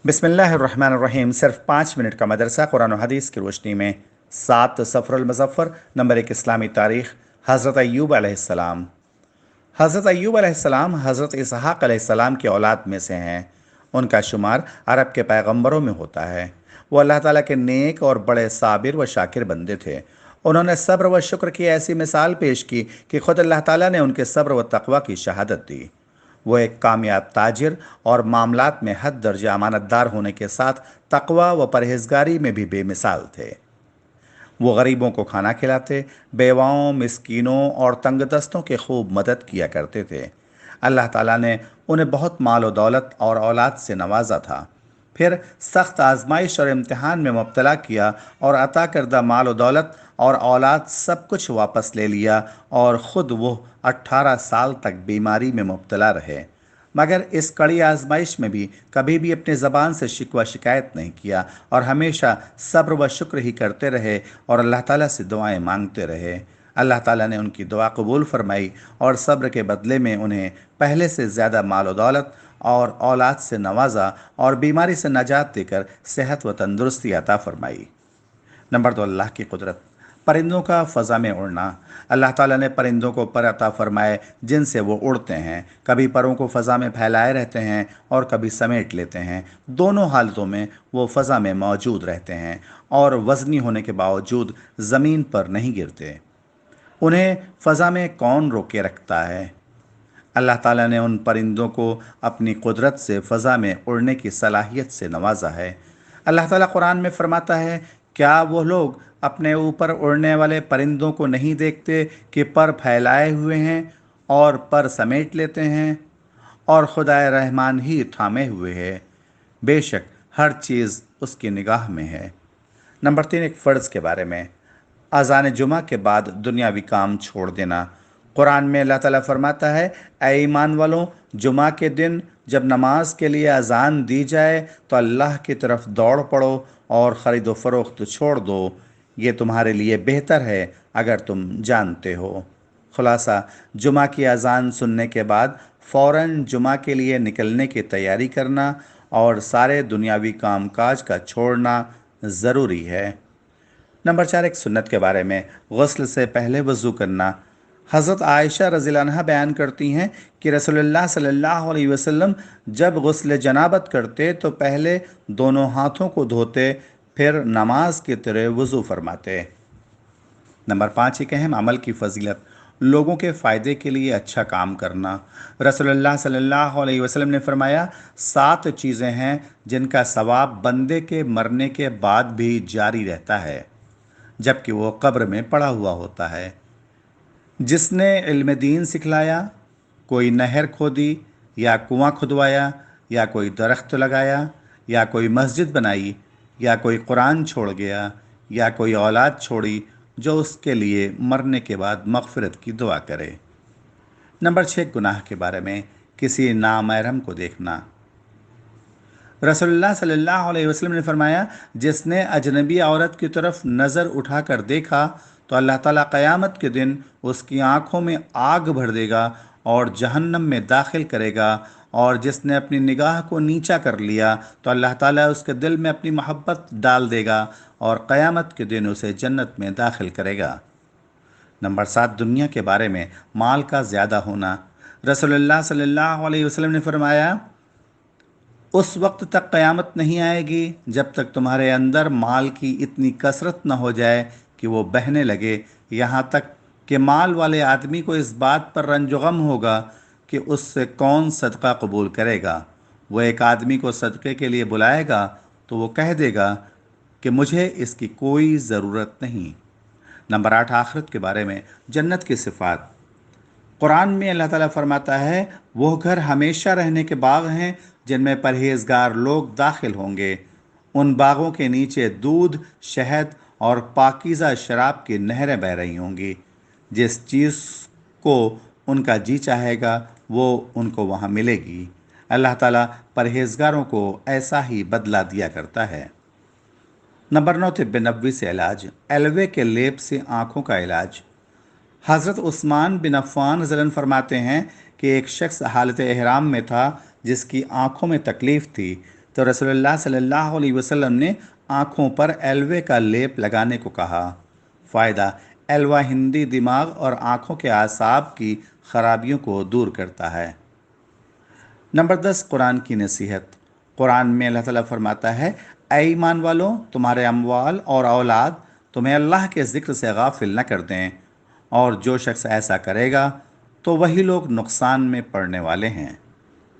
बिस्मिल्लाहिर्रहमानिर्रहीम। सिर्फ 5 मिनट का मदरसा कुरान और हदीस की रोशनी में 7 सफ़रुल मुज़फ़्फ़र। नंबर 1, इस्लामी तारीख़। हज़रत अय्यूब अलैहिस्सलाम। हज़रत अय्यूब अलैहिस्सलाम हज़रत इसहाक़ अलैहिस्सलाम की औलाद में से हैं। उनका शुमार अरब के पैगंबरों में होता है। वो अल्लाह ताला के नेक और बड़े साबिर व शाकिर बंदे थे। उन्होंने सब्र व शुक्र की ऐसी मिसाल पेश की कि खुद अल्लाह ताला ने उनके सब्र व तक़वा की शहादत दी। वो एक कामयाब ताजिर और मामलात में हद दर्जा अमानतदार होने के साथ तकवा व परहेजगारी में भी बेमिसाल थे। वो गरीबों को खाना खिलाते, बेवाओं, मिस्कीनों और तंगदस्तों की खूब मदद किया करते थे। अल्लाह ताला ने उन्हें बहुत माल व दौलत और औलाद से नवाजा था। फिर सख्त आजमाइश और इम्तिहान में मुब्तला किया और अता करदा माल व दौलत और औलाद सब कुछ वापस ले लिया, और ख़ुद वो 18 साल तक बीमारी में मुब्तला रहे। मगर इस कड़ी आजमाइश में भी कभी भी अपनी ज़बान से शिकवा शिकायत नहीं किया, और हमेशा सब्र व शुक्र ही करते रहे और अल्लाह ताला से दुआएं मांगते रहे। अल्लाह ताला ने उनकी दुआ कबूल फरमाई और सब्र के बदले में उन्हें पहले से ज़्यादा माल व दौलत और औलाद से नवाजा और बीमारी से नजात देकर सेहत व तंदुरुस्ती अता फरमाई। नंबर 2, अल्लाह की कुदरत। परिंदों का फ़ज़ा में उड़ना। अल्लाह ताला ने परिंदों को पर अता फरमाए जिनसे वो उड़ते हैं। कभी परों को फ़ज़ा में फैलाए रहते हैं और कभी समेट लेते हैं। दोनों हालतों में वो फ़ज़ा में मौजूद रहते हैं और वज़नी होने के बावजूद ज़मीन पर नहीं गिरते। उन्हें फ़ज़ा में कौन रोके रखता है? अल्लाह ताला ने उन परिंदों को अपनी कुदरत से फ़ज़ा में उड़ने की सलाहियत से नवाजा है। अल्लाह ताला कुरान में फरमाता है, क्या वो लोग अपने ऊपर उड़ने वाले परिंदों को नहीं देखते कि पर फैलाए हुए हैं और पर समेट लेते हैं, और खुदाए रहमान ही थामे हुए है। बेशक हर चीज़ उसकी निगाह में है। नंबर 3, एक फ़र्ज़ के बारे में। अज़ान जुमा के बाद दुनियावी काम छोड़ देना। कुरान में अल्लाह ताला फरमाता है, ऐ ईमान वालों, जुमा के दिन जब नमाज के लिए अज़ान दी जाए तो अल्लाह की तरफ दौड़ पड़ो और ख़रीद व फरोख्त छोड़ दो। ये तुम्हारे लिए बेहतर है अगर तुम जानते हो। खुलासा, जुमा की अज़ान सुनने के बाद फ़ौरन जुमा के लिए निकलने की तैयारी करना और सारे दुनियावी कामकाज का छोड़ना ज़रूरी है। नंबर 4, एक सुन्नत के बारे में। गुस्ल से पहले वज़ू करना। हज़रत आयशा रज़ियल्लाहु अन्हा बयान करती हैं कि रसूलुल्लाह सल्लल्लाहु अलैहि वसल्लम जब गुस्ल जनाबत करते तो पहले दोनों हाथों को धोते, फिर नमाज की तरह वज़ू फरमाते। नंबर 5, एक अहम अमल की फजीलत। लोगों के फ़ायदे के लिए अच्छा काम करना। रसूलुल्लाह सल्लल्लाहु अलैहि वसल्लम ने फरमाया, 7 चीज़ें हैं जिनका सवाब बंदे के मरने के बाद भी जारी रहता है जबकि वो कब्र में पड़ा हुआ होता है। जिसने इल्म दीन सिखलाया, कोई नहर खोदी या कुआं खुदवाया, या कोई दरख्त लगाया, या कोई मस्जिद बनाई, या कोई कुरान छोड़ गया, या कोई औलाद छोड़ी जो उसके लिए मरने के बाद मग़फ़िरत की दुआ करे। नंबर 6, गुनाह के बारे में। किसी नामहरम को देखना। रसूलुल्लाह सल्लल्लाहु अलैहि वसल्लम ने फरमाया, जिसने अजनबी औरत की तरफ नज़र उठाकर देखा तो अल्लाह ताला क़यामत के दिन उसकी आंखों में आग भर देगा और जहन्नम में दाखिल करेगा, और जिसने अपनी निगाह को नीचा कर लिया तो अल्लाह ताला उसके दिल में अपनी मोहब्बत डाल देगा और क़यामत के दिन उसे जन्नत में दाखिल करेगा। नंबर 7, दुनिया के बारे में। माल का ज़्यादा होना। रसूलुल्लाह सल्लल्लाहु अलैहि वसल्लम ने फरमाया, उस वक्त तक क़यामत नहीं आएगी जब तक तुम्हारे अंदर माल की इतनी कसरत न हो जाए कि वो बहने लगे, यहाँ तक कि माल वाले आदमी को इस बात पर रंज गम होगा कि उससे कौन सदका कबूल करेगा। वो एक आदमी को सदक़े के लिए बुलाएगा तो वो कह देगा कि मुझे इसकी कोई ज़रूरत नहीं। नंबर 8, आखिरत के बारे में। जन्नत की सिफ़ात। कुरान में अल्लाह ताला फरमाता है, वो घर हमेशा रहने के बाग हैं जिनमें परहेजगार लोग दाखिल होंगे। उन बागों के नीचे दूध, शहद और पाकीज़ा शराब की नहरें बह रही होंगी। जिस चीज़ को उनका जी चाहेगा वो उनको वहाँ मिलेगी। अल्लाह ताला परहेजगारों को ऐसा ही बदला दिया करता है। नंबर 9, तिब्बे नबवी से इलाज। एलवे के लेप से आँखों का इलाज। हज़रत उस्मान बिन अफ़्फ़ान रज़ियल्लाहु अन्हु फरमाते हैं कि एक शख्स हालत एहराम में था जिसकी आंखों में तकलीफ़ थी। تو رسول اللہ صلی اللہ علیہ وسلم نے آنکھوں پر ایلوے کا لیپ لگانے کو کہا۔ فائدہ: ایلوا ہندی دماغ اور آنکھوں کے اعصاب کی خرابیوں کو دور کرتا ہے۔ نمبر 10، قرآن کی نصیحت۔ قرآن میں اللہ تعالیٰ فرماتا ہے، اے ایمان والو، تمہارے اموال اور اولاد تمہیں اللہ کے ذکر سے غافل نہ کر دیں، اور جو شخص ایسا کرے گا تو وہی لوگ نقصان میں پڑنے والے ہیں۔